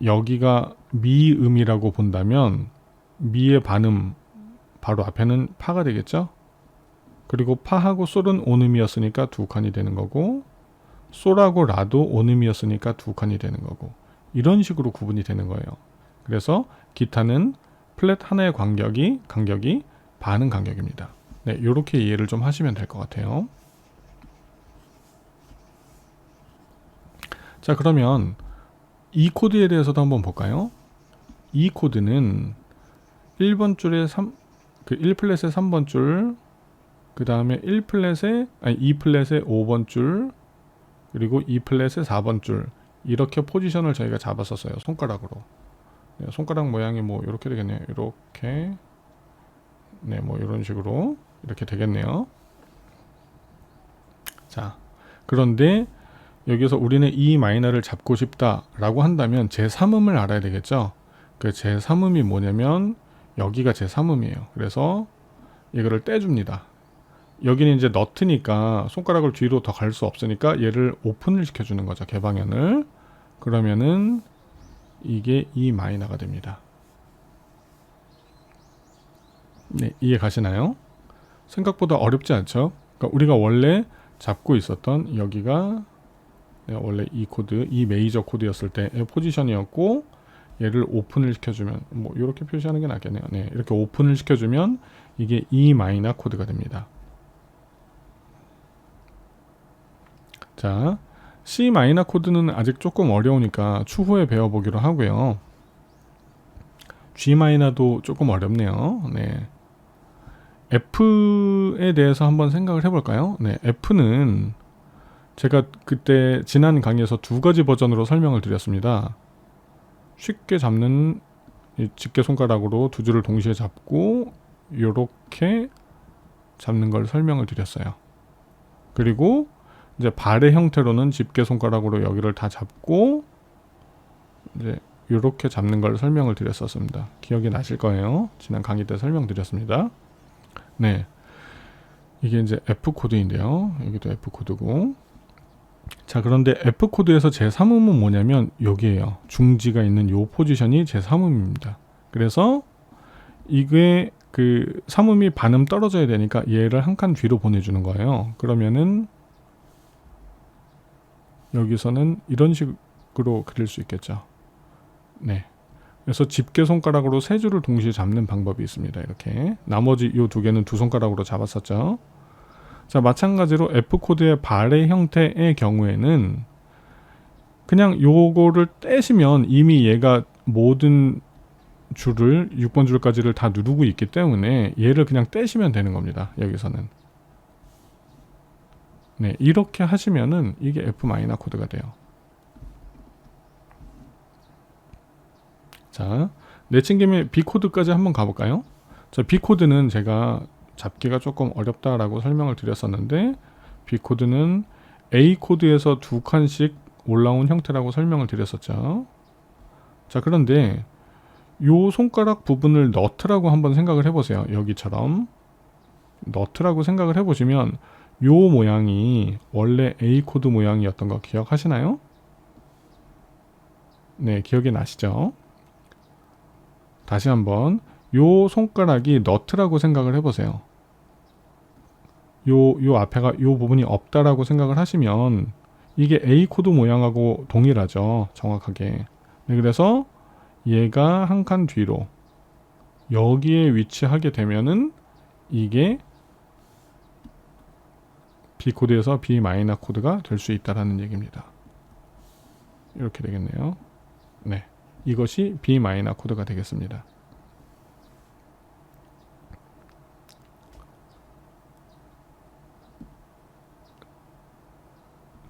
여기가 미음이라고 본다면 미의 반음 바로 앞에는 파가 되겠죠. 그리고 파하고 솔은 온음이었으니까 두 칸이 되는 거고, 솔하고 라도 온음이었으니까 두 칸이 되는 거고, 이런 식으로 구분이 되는 거예요. 그래서 기타는 플랫 하나의 간격이 반음 간격입니다. 네, 이렇게 이해를 좀 하시면 될 것 같아요. 자, 그러면 이 코드에 대해서도 한번 볼까요? 이 코드는 1번 줄에 1플랫의 3번 줄, 그 다음에 2플랫의 5번 줄, 그리고 2플랫의 4번 줄, 이렇게 포지션을 저희가 잡았었어요. 손가락으로. 네, 손가락 모양이 뭐 이렇게 되겠네요. 이렇게, 네, 뭐 이런 식으로 이렇게 되겠네요. 자, 그런데 여기서 우리는 E 마이너를 잡고 싶다라고 한다면 제3음을 알아야 되겠죠. 그 제3음이 뭐냐면 여기가 제3음이에요. 그래서 이거를 떼줍니다. 여기는 이제 너트니까 손가락을 뒤로 더 갈 수 없으니까 얘를 오픈을 시켜주는 거죠. 개방현을. 그러면은 이게 E 마이너가 됩니다. 네, 이해 가시나요? 생각보다 어렵지 않죠? 그러니까 우리가 원래 잡고 있었던 여기가 원래 이 코드, 이 메이저 코드였을 때의 포지션이었고, 얘를 오픈을 시켜주면, 뭐 이렇게 표시하는 게 낫겠네요. 네, 이렇게 오픈을 시켜주면 이게 E 마이너 코드가 됩니다. 자, C 마이너 코드는 아직 조금 어려우니까 추후에 배워보기로 하고요. G 마이너도 조금 어렵네요. 네. F에 대해서 한번 생각을 해볼까요? 네, F는 제가 그때 지난 강의에서 두 가지 버전으로 설명을 드렸습니다. 쉽게 잡는 집게 손가락으로 두 줄을 동시에 잡고 이렇게 잡는 걸 설명을 드렸어요. 그리고 이제 발의 형태로는 집게 손가락으로 여기를 다 잡고 이제 이렇게 잡는 걸 설명을 드렸었습니다. 기억이 나실 거예요. 지난 강의 때 설명드렸습니다. 네, 이게 이제 F 코드인데요. 여기도 F 코드고. 자, 그런데 F 코드에서 제3음은 뭐냐면 여기에요. 중지가 있는 요 포지션이 제3음입니다. 그래서 이게 그 3음이 반음 떨어져야 되니까 얘를 한 칸 뒤로 보내주는 거예요. 그러면은 여기서는 이런 식으로 그릴 수 있겠죠. 네. 그래서 집게 손가락으로 세 줄을 동시에 잡는 방법이 있습니다. 이렇게 나머지 요 두 개는 두 손가락으로 잡았었죠. 자, 마찬가지로 F코드의 발의 형태의 경우에는 그냥 요거를 떼시면 이미 얘가 모든 줄을 6번 줄까지를 다 누르고 있기 때문에 얘를 그냥 떼시면 되는 겁니다. 여기서는. 네, 이렇게 하시면은 이게 F 마이너 코드가 돼요. 자, 내친 김에 B 코드까지 한번 가볼까요? 자, B 코드는 제가 잡기가 조금 어렵다라고 설명을 드렸었는데, B 코드는 A 코드에서 두 칸씩 올라온 형태라고 설명을 드렸었죠. 자, 그런데 요 손가락 부분을 너트라고 한번 생각을 해보세요. 여기처럼 너트라고 생각을 해보시면 요 모양이 원래 A 코드 모양이었던 거 기억하시나요? 네, 기억이 나시죠? 다시 한번 요 손가락이 너트라고 생각을 해보세요. 요 앞에가 요 부분이 없다라고 생각을 하시면 이게 A 코드 모양하고 동일하죠. 정확하게. 네, 그래서 얘가 한 칸 뒤로 여기에 위치하게 되면은 이게 B 코드에서 B 마이너 코드가 될 수 있다라는 얘기입니다. 이렇게 되겠네요. 네, 이것이 B 마이너 코드가 되겠습니다.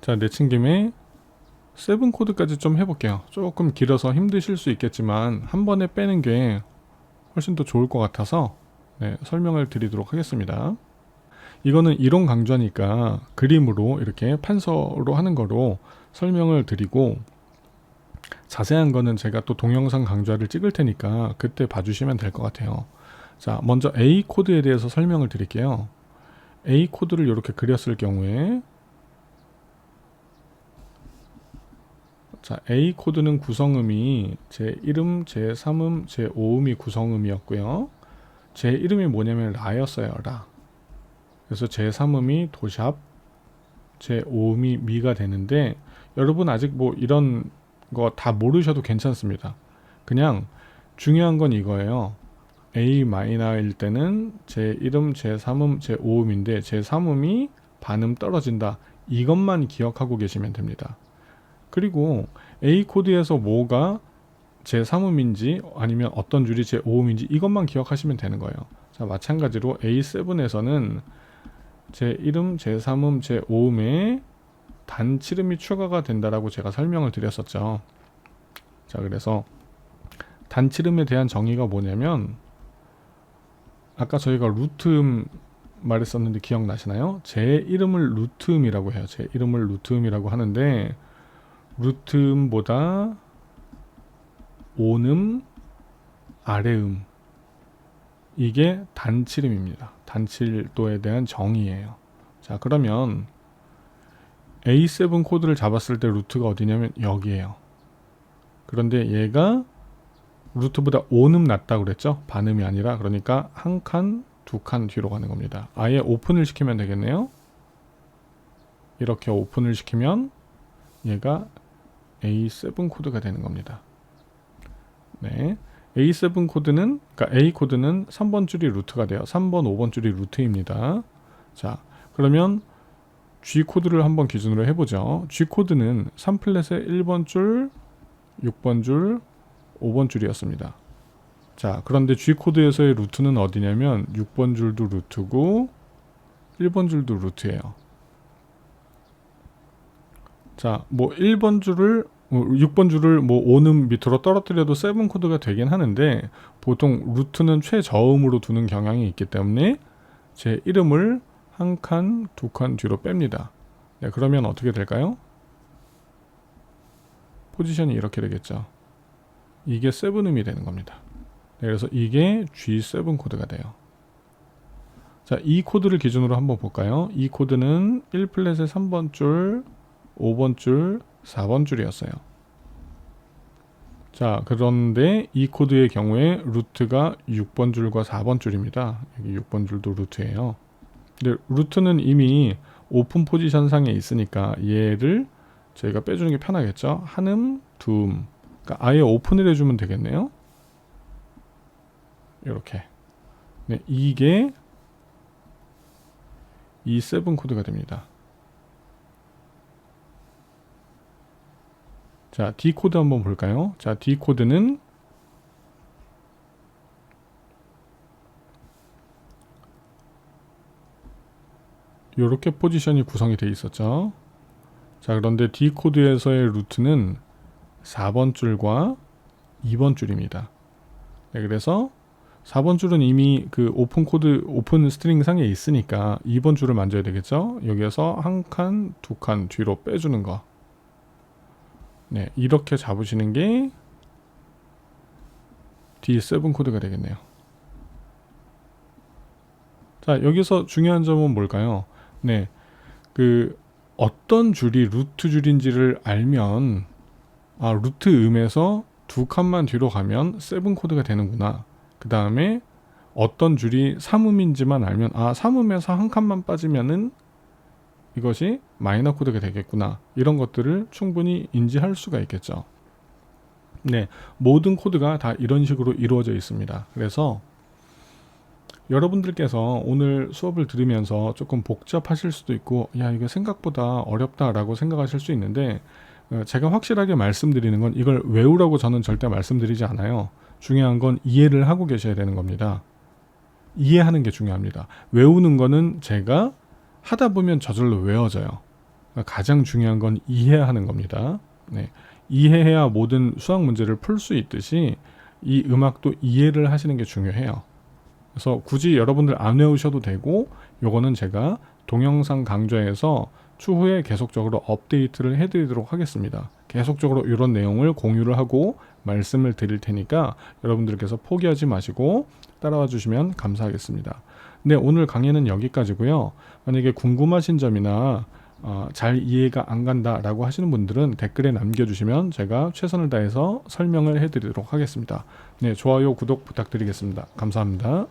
자, 내친 김에 7 코드까지 좀 해볼게요. 조금 길어서 힘드실 수 있겠지만 한 번에 빼는 게 훨씬 더 좋을 것 같아서 네, 설명을 드리도록 하겠습니다. 이거는 이론 강좌니까 그림으로 이렇게 판서로 하는 거로 설명을 드리고, 자세한 거는 제가 또 동영상 강좌를 찍을 테니까 그때 봐주시면 될 것 같아요. 자, 먼저 A 코드에 대해서 설명을 드릴게요. A 코드를 이렇게 그렸을 경우에 자, A 코드는 구성음이 제 1음, 제 3음, 제 5음이 구성음이었고요. 제 이름이 뭐냐면 라였어요. 라. 그래서 제 3음이 도샵, 제 5음이 미가 되는데 여러분 아직 뭐 이런 거 다 모르셔도 괜찮습니다. 그냥 중요한 건 이거예요. A 마이너일 때는 제 1음, 제 3음, 제 5음인데 제 3음이 반음 떨어진다. 이것만 기억하고 계시면 됩니다. 그리고 A 코드에서 뭐가 제 3음인지 아니면 어떤 줄이 제 5음인지 이것만 기억하시면 되는 거예요. 자, 마찬가지로 A7에서는 제 1음, 제 3음, 제 5음에 단 7음이 추가가 된다라고 제가 설명을 드렸었죠. 자, 그래서 단 7음에 대한 정의가 뭐냐면 아까 저희가 루트음 말했었는데 기억나시나요? 제 이름을 루트음이라고 해요. 제 이름을 루트음이라고 하는데 루트음보다 온음, 아래음 이게 단칠음입니다. 단칠도에 대한 정의예요. 자, 그러면 A7 코드를 잡았을 때 루트가 어디냐면 여기에요. 그런데 얘가 루트보다 5음 낮다고 그랬죠? 반음이 아니라. 그러니까 한 칸, 두 칸 뒤로 가는 겁니다. 아예 오픈을 시키면 되겠네요. 이렇게 오픈을 시키면 얘가 A7 코드가 되는 겁니다. 네. A7 코드는, 그러니까 A 코드는 3번 줄이 루트가 돼요. 3번, 5번 줄이 루트입니다. 자, 그러면 G 코드를 한번 기준으로 해보죠. G 코드는 3플랫의 1번 줄, 6번 줄, 5번 줄이었습니다. 자, 그런데 G 코드에서의 루트는 어디냐면 6번 줄도 루트고 1번 줄도 루트예요. 자, 뭐 1번 줄을 6번 줄을 뭐 5음 밑으로 떨어뜨려도 7 코드가 되긴 하는데 보통 루트는 최저음으로 두는 경향이 있기 때문에 제 이름을 한 칸, 두 칸 뒤로 뺍니다. 네, 그러면 어떻게 될까요? 포지션이 이렇게 되겠죠. 이게 7음이 되는 겁니다. 네, 그래서 이게 G7 코드가 돼요. 자, 이 코드를 기준으로 한번 볼까요? 이 코드는 1플랫의 3번 줄, 5번 줄, 4번 줄이었어요. 자, 그런데 이 코드의 경우에 루트가 6번 줄과 4번 줄입니다. 여기 6번 줄도 루트예요. 근데 루트는 이미 오픈 포지션 상에 있으니까 얘를 저희가 빼주는 게 편하겠죠. 한음, 두음. 그러니까 아예 오픈을 해주면 되겠네요. 이렇게. 네, 이게 E7 코드가 됩니다. 자, D 코드 한번 볼까요? 자, D 코드는 이렇게 포지션이 구성이 되어 있었죠. 자, 그런데 D 코드에서의 루트는 4번 줄과 2번 줄입니다. 네, 그래서 4번 줄은 이미 그 오픈 코드, 오픈 스트링 상에 있으니까 2번 줄을 만져야 되겠죠. 여기에서 한 칸, 두 칸 뒤로 빼주는 거. 네, 이렇게 잡으시는 게 D7 코드가 되겠네요. 자, 여기서 중요한 점은 뭘까요? 네, 그 어떤 줄이 루트 줄인지를 알면 루트 음에서 두 칸만 뒤로 가면 7 코드가 되는구나. 그 다음에 어떤 줄이 3음인지만 알면 3음에서 한 칸만 빠지면은 이것이 마이너 코드가 되겠구나. 이런 것들을 충분히 인지할 수가 있겠죠. 네, 모든 코드가 다 이런 식으로 이루어져 있습니다. 그래서 여러분들께서 오늘 수업을 들으면서 조금 복잡하실 수도 있고 야, 이거 생각보다 어렵다라고 생각하실 수 있는데 제가 확실하게 말씀드리는 건 이걸 외우라고 저는 절대 말씀드리지 않아요. 중요한 건 이해를 하고 계셔야 되는 겁니다. 이해하는 게 중요합니다. 외우는 거는 제가 하다 보면 저절로 외워져요. 가장 중요한 건 이해하는 겁니다. 네. 이해해야 모든 수학 문제를 풀 수 있듯이 이 음악도 이해를 하시는 게 중요해요. 그래서 굳이 여러분들 안 외우셔도 되고 요거는 제가 동영상 강좌에서 추후에 계속적으로 업데이트를 해드리도록 하겠습니다. 계속적으로 이런 내용을 공유를 하고 말씀을 드릴 테니까 여러분들께서 포기하지 마시고 따라와 주시면 감사하겠습니다. 네, 오늘 강의는 여기까지고요. 만약에 궁금하신 점이나 잘 이해가 안 간다라고 하시는 분들은 댓글에 남겨주시면 제가 최선을 다해서 설명을 해드리도록 하겠습니다. 네, 좋아요, 구독 부탁드리겠습니다. 감사합니다.